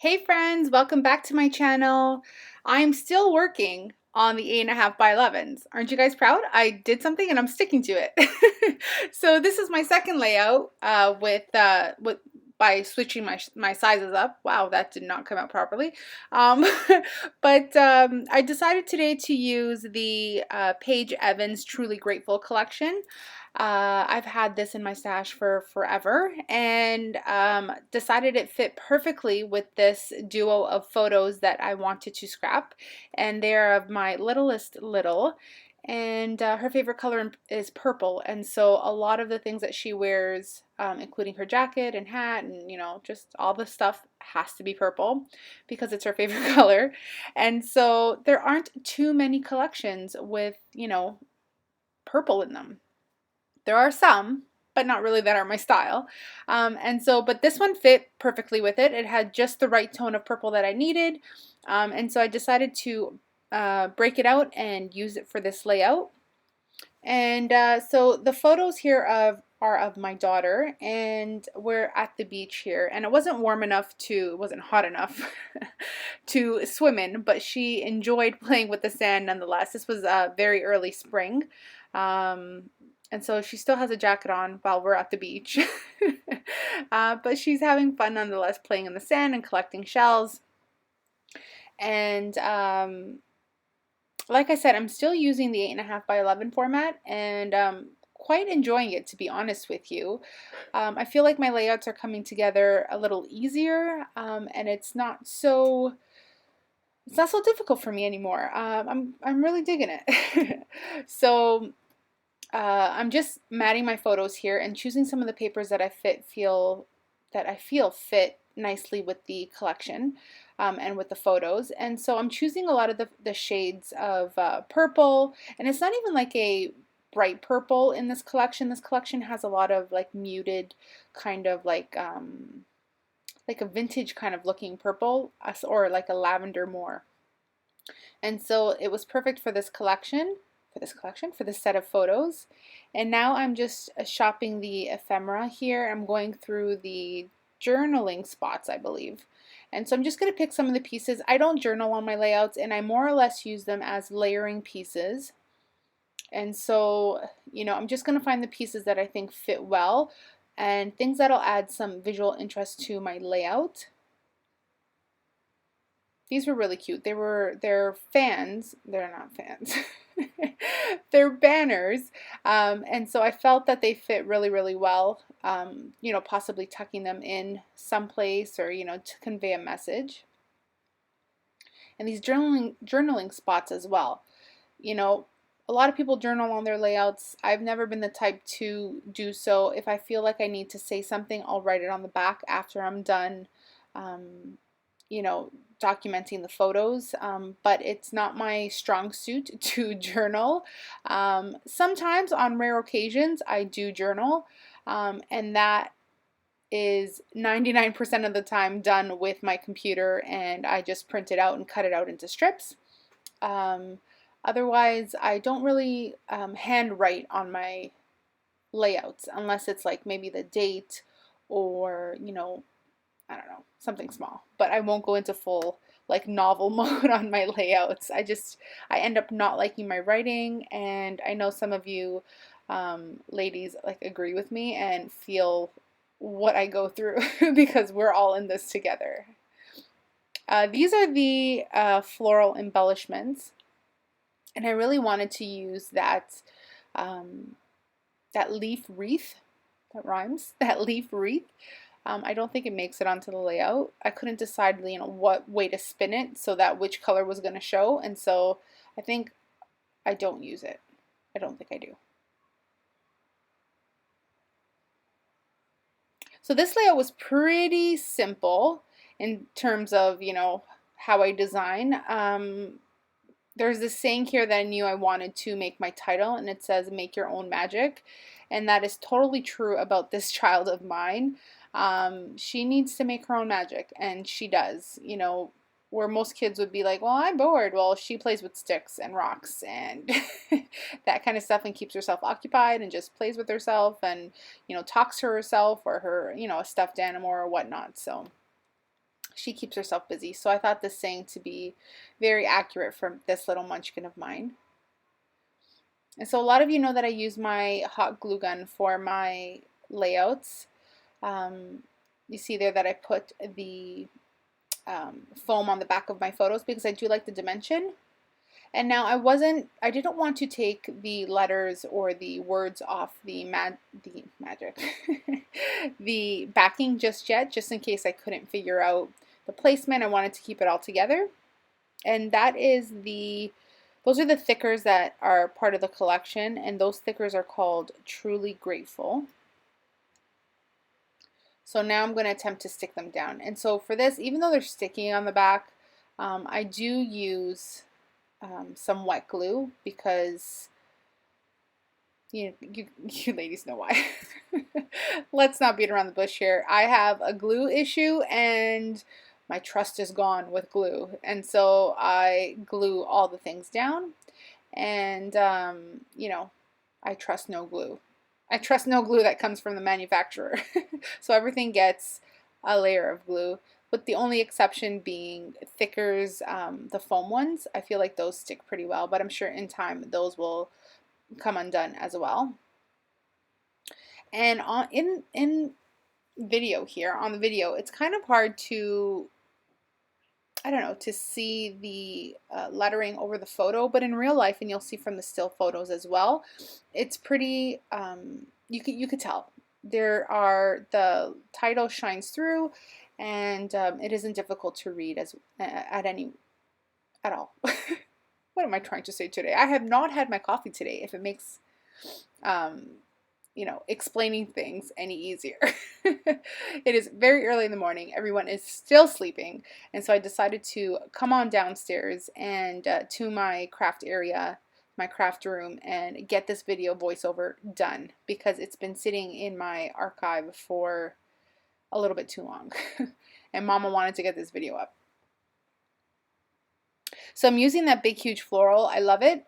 Hey friends, welcome back to my channel. I'm still working on the 8.5 by 11s. Aren't you guys proud? I did something and I'm sticking to it. So this is my second layout with by switching my sizes up. Wow, that did not come out properly. Um, but I decided today to use the Paige Evans Truly Grateful collection. I've had this in my stash for forever and decided it fit perfectly with this duo of photos that I wanted to scrap. And they're of my littlest little. And her favorite color is purple. And so a lot of the things that she wears, including her jacket and hat and, just all the stuff has to be purple because it's her favorite color. And so there aren't too many collections with, purple in them. There are some, but not really that are my style. But this one fit perfectly with it. It had just the right tone of purple that I needed. And so I decided to break it out and use it for this layout. And so the photos here are of my daughter, and we're at the beach here. And it wasn't it wasn't hot enough to swim in, but she enjoyed playing with the sand nonetheless. This was very early spring. Um, and so she still has a jacket on while we're at the beach. But she's having fun nonetheless, playing in the sand and collecting shells. And like I said, I'm still using the 8.5 by 11 format and quite enjoying it, to be honest with you. I feel like my layouts are coming together a little easier, and it's not so difficult for me anymore. I'm really digging it. So I'm just matting my photos here and choosing some of the papers that I feel fit nicely with the collection and with the photos. And so I'm choosing a lot of the shades of purple, and it's not even like a bright purple in this collection. This collection has a lot of like muted kind of like a vintage kind of looking purple, or like a lavender more. And so it was perfect for this collection, for this set of photos. And now I'm just shopping the ephemera here. I'm going through the journaling spots, I believe. And so I'm just going to pick some of the pieces. I don't journal on my layouts, and I more or less use them as layering pieces. And so, I'm just going to find the pieces that I think fit well and things that'll add some visual interest to my layout. These were really cute. They're fans. They're not fans. They're banners. And so I felt that they fit really, really well. Possibly tucking them in someplace or, to convey a message. And these journaling spots as well. A lot of people journal on their layouts. I've never been the type to do so. If I feel like I need to say something, I'll write it on the back after I'm done. Documenting the photos, but it's not my strong suit to journal. Sometimes on rare occasions I do journal, and that is 99% of the time done with my computer, and I just print it out and cut it out into strips. Otherwise, I don't really hand write on my layouts unless it's like maybe the date or, I don't know, something small, but I won't go into full like novel mode on my layouts. I end up not liking my writing, and I know some of you ladies like agree with me and feel what I go through because we're all in this together. These are the floral embellishments, and I really wanted to use that leaf wreath. That rhymes. That leaf wreath. I don't think it makes it onto the layout. I couldn't decide, what way to spin it so that which color was going to show, and so I think I don't use it. I don't think I do. So this layout was pretty simple in terms of, how I design. There's this saying here that I knew I wanted to make my title, and it says, "Make your own magic." And that is totally true about this child of mine. She needs to make her own magic, and she does. Where most kids would be like, "Well, I'm bored." Well, she plays with sticks and rocks and that kind of stuff, and keeps herself occupied and just plays with herself and, talks to herself or her, a stuffed animal or whatnot. So she keeps herself busy. So I thought this saying to be very accurate for this little munchkin of mine. And so a lot of you know that I use my hot glue gun for my layouts. Um, you see there that I put the foam on the back of my photos because I do like the dimension. And now I didn't want to take the letters or the words off the magic, the backing just yet, just in case I couldn't figure out the placement. I wanted to keep it all together. And those are the thickers that are part of the collection, and those thickers are called Truly Grateful. So now I'm going to attempt to stick them down. And so for this, even though they're sticky on the back, I do use some wet glue because you ladies know why. Let's not beat around the bush here. I have a glue issue and my trust is gone with glue. And so I glue all the things down and, you know, I trust no glue. I trust no glue that comes from the manufacturer. So everything gets a layer of glue, with the only exception being thickers, the foam ones. I feel like those stick pretty well, but I'm sure in time those will come undone as well. And in video here, on the video, it's kind of hard to, I don't know, to see the lettering over the photo, but in real life, and you'll see from the still photos as well, it's pretty, you could tell. The title shines through, and it isn't difficult to read at all. What am I trying to say today? I have not had my coffee today, if it makes you know, explaining things any easier. It is very early in the morning. Everyone is still sleeping. And so I decided to come on downstairs and to my craft area, my craft room, and get this video voiceover done because it's been sitting in my archive for a little bit too long. And Mama wanted to get this video up. So I'm using that big, huge floral. I love it.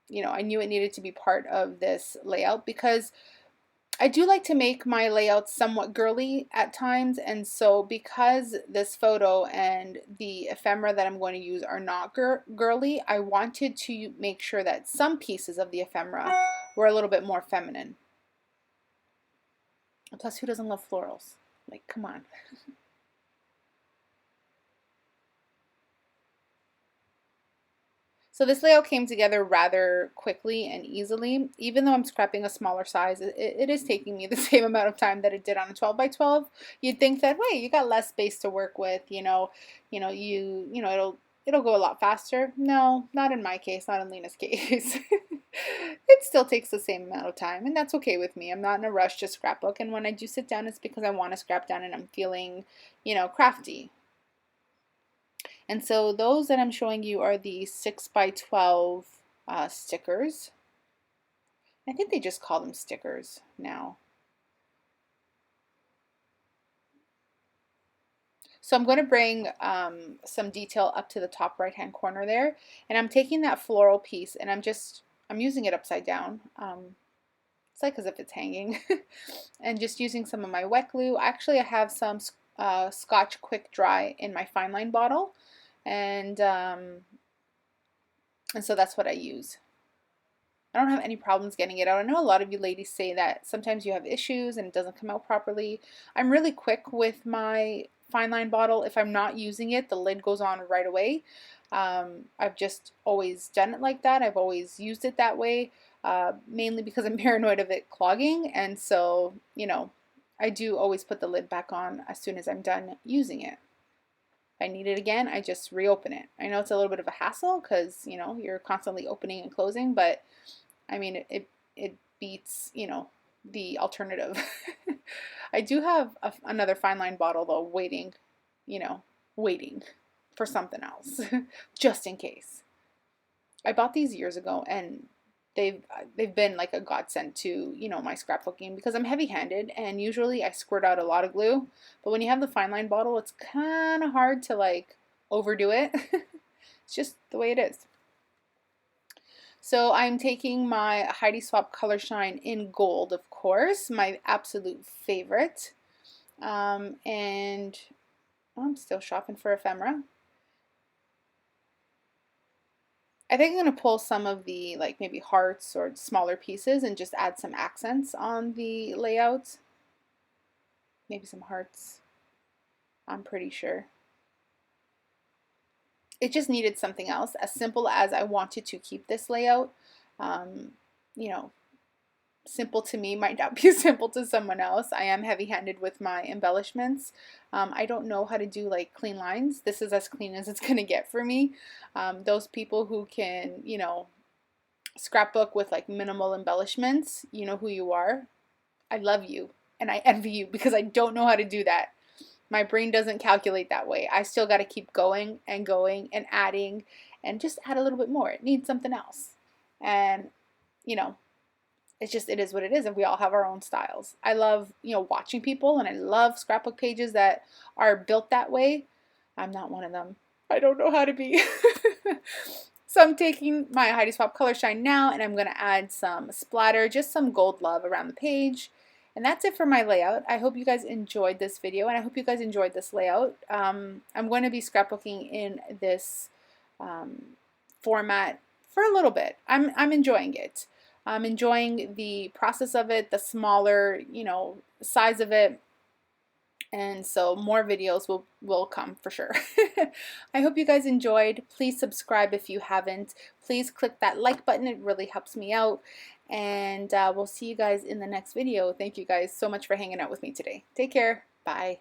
You know, I knew it needed to be part of this layout because I do like to make my layouts somewhat girly at times. And so because this photo and the ephemera that I'm going to use are not girly, I wanted to make sure that some pieces of the ephemera were a little bit more feminine. Plus, who doesn't love florals? Like, come on. So this layout came together rather quickly and easily. Even though I'm scrapping a smaller size, it is taking me the same amount of time that it did on a 12 by 12. You'd think that, wait, you got less space to work with, it'll go a lot faster. No, not in my case, not in Lina's case. It still takes the same amount of time, and that's okay with me. I'm not in a rush to scrapbook, and when I do sit down, it's because I want to scrap down and I'm feeling, crafty. And so those that I'm showing you are the 6 by 12 stickers. I think they just call them stickers now. So I'm going to bring some detail up to the top right hand corner there. And I'm taking that floral piece and I'm using it upside down. It's like as if it's hanging. And just using some of my wet glue. Actually, I have some Scotch Quick Dry in my fine line bottle. And so that's what I use. I don't have any problems getting it out. I know a lot of you ladies say that sometimes you have issues and it doesn't come out properly. I'm really quick with my fine line bottle. If I'm not using it, the lid goes on right away. I've just always done it like that. I've always used it that way, mainly because I'm paranoid of it clogging. And so, I do always put the lid back on as soon as I'm done using it. I need it again, I just reopen it. I know it's a little bit of a hassle because, you're constantly opening and closing, but I mean, it beats, the alternative. I do have another fine line bottle though, waiting for something else, just in case. I bought these years ago and they've been like a godsend to my scrapbooking because I'm heavy-handed and usually I squirt out a lot of glue, but when you have the fine line bottle it's kind of hard to like overdo it. It's just the way it is. So I'm taking my Heidi Swapp Color Shine in gold, of course, my absolute favorite, and I'm still shopping for ephemera. I think I'm going to pull some of the like maybe hearts or smaller pieces and just add some accents on the layout. Maybe some hearts, I'm pretty sure. It just needed something else, as simple as I wanted to keep this layout. Um, you know, simple to me might not be simple to someone else. I am heavy-handed with my embellishments. I don't know how to do like clean lines. This is as clean as it's gonna get for me. Those people who can, scrapbook with like minimal embellishments, you know who you are. I love you and I envy you because I don't know how to do that. My brain doesn't calculate that way. I still got to keep going and adding and just add a little bit more. It needs something else. And, you know, it is what it is, and we all have our own styles. I love, watching people, and I love scrapbook pages that are built that way. I'm not one of them. I don't know how to be. So I'm taking my Heidi Swap Color Shine now, and I'm going to add some splatter, just some gold love around the page. And that's it for my layout. I hope you guys enjoyed this video, and I hope you guys enjoyed this layout. I'm going to be scrapbooking in this format for a little bit. I'm enjoying it. I'm enjoying the process of it, the smaller, size of it. And so more videos will come for sure. I hope you guys enjoyed. Please subscribe if you haven't. Please click that like button. It really helps me out. And we'll see you guys in the next video. Thank you guys so much for hanging out with me today. Take care. Bye.